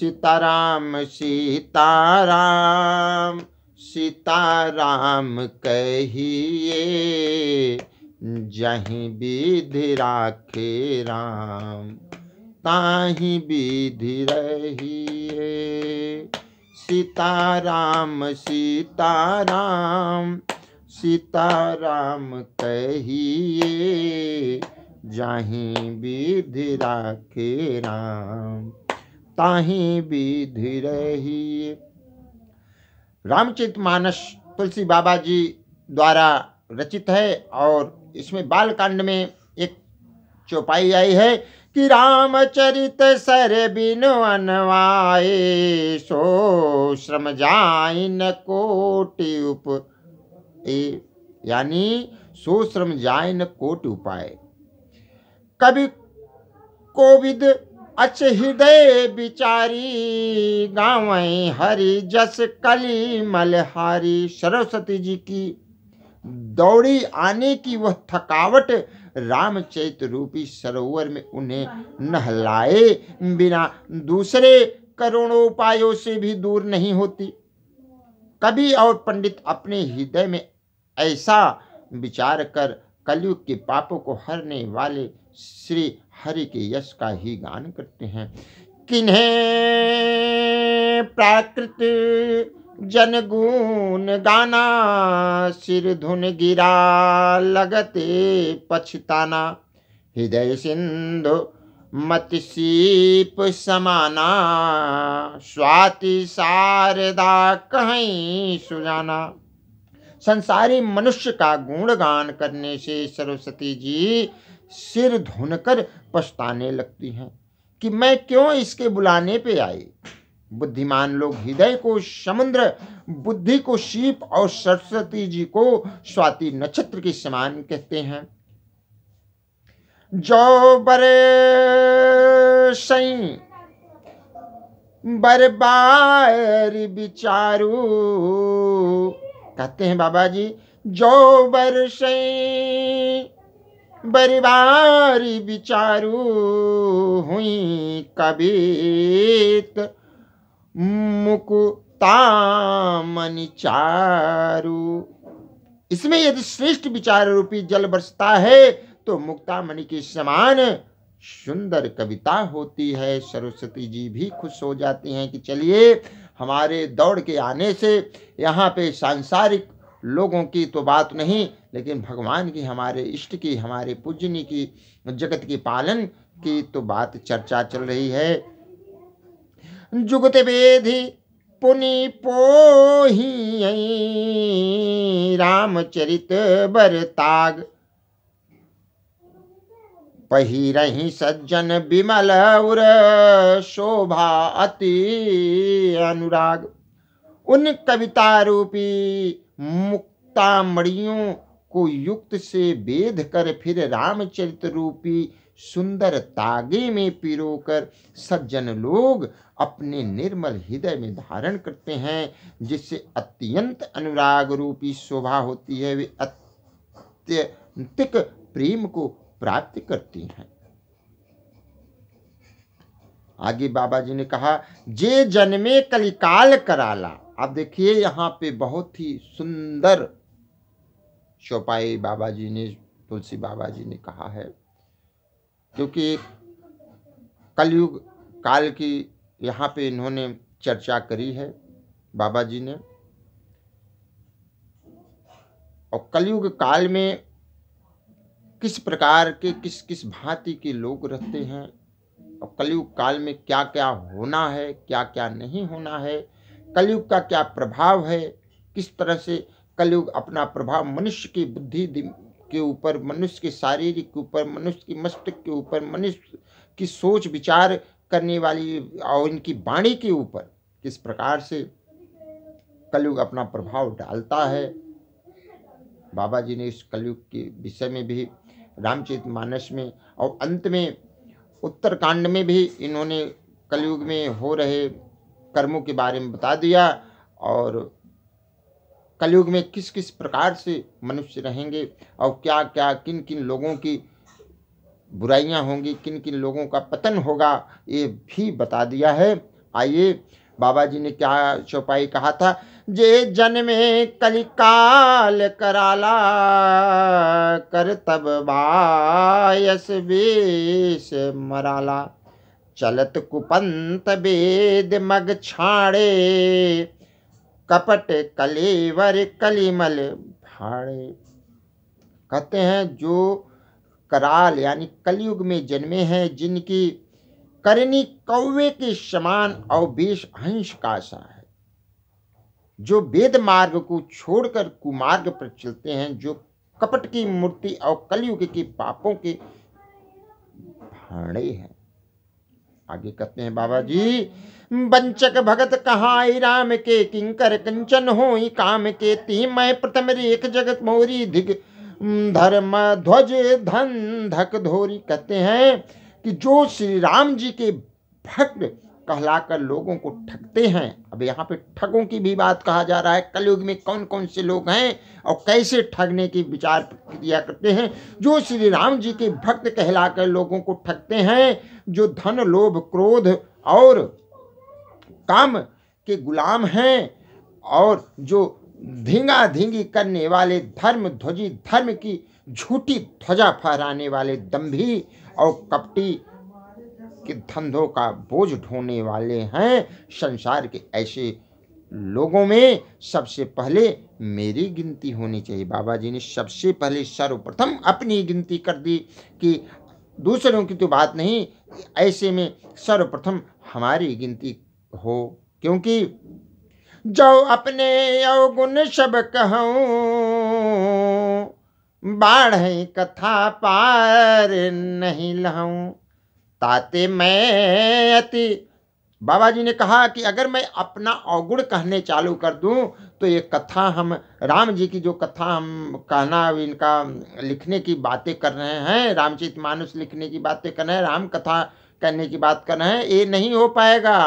सीताराम सीताराम सीताराम कहिए, जहीं विधि राखे राम, ताहीं विधि रहिए। सीताराम सीताराम सीताराम कहिए, जहीं विधि राखे राम, ताहीं विधि रहिए। रामचरितमानस तुलसी बाबा जी द्वारा रचित है और इसमें बालकांड में एक चौपाई आई है कि रामचरित सर बिनु अनवाए, सो श्रम जाई न कोटि उप, यानी सो श्रम जाई न कोटि उपाय। कवि कोविद अच्छ हृदय विचारी, गावै हरि जस कली मलहारी। सरस्वती जी की दौड़ी आने की वह थकावट रामचरित रूपी सरोवर में उन्हें नहलाए बिना दूसरे करोड़ों उपायों से भी दूर नहीं होती। कवि और पंडित अपने हृदय में ऐसा विचार कर कलयुग के पापों को हरने वाले श्री हरि के यश का ही गान करते हैं। किन्हें प्राकृत जनगुण गाना, सिर धुन गिरा लगते पछताना। हृदय सिंधु मति सीप समाना, स्वाति शारदा कहीं सुजाना। संसारी मनुष्य का गुणगान करने से सरस्वती जी सिर धुनकर पछताने लगती हैं कि मैं क्यों इसके बुलाने पे आई। बुद्धिमान लोग हृदय को समुद्र, बुद्धि को सीप और सरस्वती जी को स्वाति नक्षत्र के समान कहते हैं। जो बरसई बरबार विचारू, कहते हैं बाबा जी, जो बरसई बरबारी विचारू, हुई कबीत मुकुता मनि चारू। इसमें यदि श्रेष्ठ विचार रूपी जल बरसता है तो मुक्ता मणि के समान सुंदर कविता होती है। सरस्वती जी भी खुश हो जाती हैं कि चलिए, हमारे दौड़ के आने से यहाँ पे सांसारिक लोगों की तो बात नहीं, लेकिन भगवान की, हमारे इष्ट की, हमारे पूजनी की, जगत के पालन की तो बात चर्चा चल रही है। जुगत वेधि पुनि पोही, रामचरित बरताग। पहिरहि सज्जन विमल उर, शोभा अति अनुराग। उन कविता रूपी मुक्ता मणियों को युक्त से वेध कर फिर रामचरित रूपी सुंदर तागे में पिरोकर सज्जन लोग अपने निर्मल हृदय में धारण करते हैं, जिससे अत्यंत अनुराग रूपी शोभा होती है। वे अत्यंतिक प्रेम को प्राप्त करती हैं। आगे बाबा जी ने कहा, जे जन्मे कलिकाल कराला। आप देखिए यहाँ पे बहुत ही सुंदर चौपाई बाबा जी ने, तुलसी बाबा जी ने कहा है, क्योंकि कलयुग काल की यहाँ पे इन्होंने चर्चा करी है बाबा जी ने। और कलयुग काल में किस प्रकार के, किस किस भांति के लोग रहते हैं, और कलयुग काल में क्या क्या होना है, क्या क्या नहीं होना है, कलयुग का क्या प्रभाव है, किस तरह से कलयुग अपना प्रभाव मनुष्य की बुद्धि के ऊपर, मनुष्य के शारीरिक के ऊपर, मनुष्य की मस्तिष्क के ऊपर, मनुष्य की सोच विचार करने वाली और इनकी वाणी के ऊपर किस प्रकार से कलयुग अपना प्रभाव डालता है। बाबा जी ने इस कलयुग के विषय में भी रामचरितमानस में और अंत में उत्तरकांड में भी इन्होंने कलयुग में हो रहे कर्मों के बारे में बता दिया, और कलयुग में किस किस प्रकार से मनुष्य रहेंगे और क्या क्या, किन किन लोगों की बुराइयां होंगी, किन किन लोगों का पतन होगा, ये भी बता दिया है। आइए बाबा जी ने क्या चौपाई कहा था। जे जन्मे कलिकाल कराला, कर तब बायस बेस मराला। चलत कुपंत वेद मग छाड़े, कपट कलेवर कलिमल भाड़े। कहते हैं जो कराल यानी कलयुग में जन्मे हैं, जिनकी करनी कौवे के समान और वेश हंस का सा है, जो वेद मार्ग को छोड़कर कुमार्ग पर चलते हैं, जो कपट की मूर्ति और कलयुग के पापों के भाड़े हैं। आगे कहते हैं बाबा जी, वंचक भगत कहाई राम के, किंकर कंचन होई काम के। ती मैं प्रथम रेख जगत मोरी, धिक धर्म ध्वज धन धक धोरी। कहते हैं कि जो श्री राम जी के भक्त कहलाकर लोगों को ठगते हैं। अब यहाँ पे ठगों की भी बात कहा जा रहा है। कलयुग में कौन कौन से लोग हैं और कैसे ठगने की विचार प्रक्रिया करते हैं। जो श्री राम जी के भक्त कहलाकर लोगों को ठगते हैं, जो धन लोभ क्रोध और काम के गुलाम हैं, और जो धींगा धींगी करने वाले, धर्म ध्वजी धर्म की झूठी ध्वजा फहराने वाले, दंभी और कपटी के धंधों का बोझ ढोने वाले हैं। संसार के ऐसे लोगों में सबसे पहले मेरी गिनती होनी चाहिए। बाबा जी ने सबसे पहले सर्वप्रथम अपनी गिनती कर दी कि दूसरों की तो बात नहीं, ऐसे में सर्वप्रथम हमारी गिनती हो। क्योंकि जो अपने अवगुण सब कहूँ, बाढ़ कथा पार नहीं लहूँ। ताते मैं अति, बाबा जी ने कहा कि अगर मैं अपना अवगुण कहने चालू कर दूं तो ये कथा, हम राम जी की जो कथा हम कहना, इनका लिखने की बातें कर रहे हैं, रामचरितमानस लिखने की बातें कर रहे हैं, राम कथा करने की बात कर रहे हैं, ये नहीं हो पाएगा।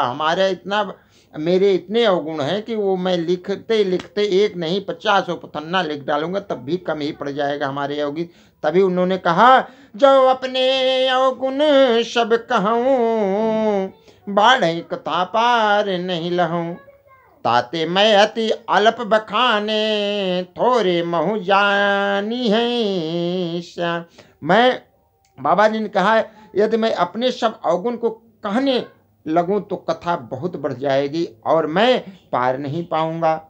मेरे इतने अवगुण हैं कि वो मैं लिखते लिखते एक नहीं 50 पथन्ना लिख डालूंगा तब भी कम ही पड़ जाएगा हमारे अवगुण। तभी उन्होंने कहा, जो अपने अवगुण सब कहूँ, बाढ़ कथा पार नहीं लहूँ। ताते मैं अति अल्प बखाने, थोड़े महु जानी है। मैं, बाबा जी ने कहा, यदि मैं अपने सब अवगुण को कहने लगूं तो कथा बहुत बढ़ जाएगी और मैं पार नहीं पाऊंगा।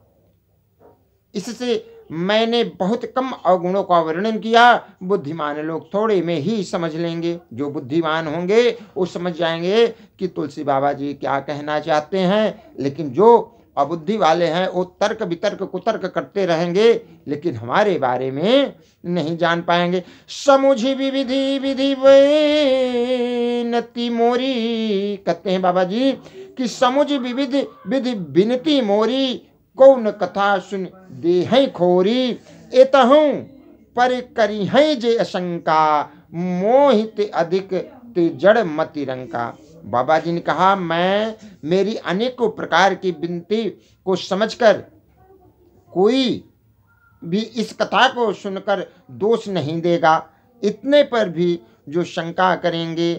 इससे मैंने बहुत कम अवगुणों का वर्णन किया। बुद्धिमान लोग थोड़े में ही समझ लेंगे। जो बुद्धिमान होंगे वो समझ जाएंगे कि तुलसी बाबा जी क्या कहना चाहते हैं। लेकिन जो अबुद्धि वाले हैं वो तर्क वितर्क कुतर्क करते रहेंगे, लेकिन हमारे बारे में नहीं जान पाएंगे। समुझ विधि विधि नति मोरी, कहते हैं बाबा जी कि समुझ विविध विधि बिनती मोरी, कौन कथा सुन दे है खोरी। एतहूँ पर करी है जे आशंका, मोहित अधिक ते जड़ मति रंका। बाबा जी ने कहा, मैं मेरी अनेकों प्रकार की विनती को समझकर कोई भी इस कथा को सुनकर दोष नहीं देगा। इतने पर भी जो शंका करेंगे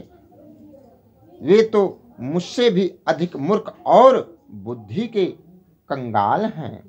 वे तो मुझसे भी अधिक मूर्ख और बुद्धि के कंगाल हैं।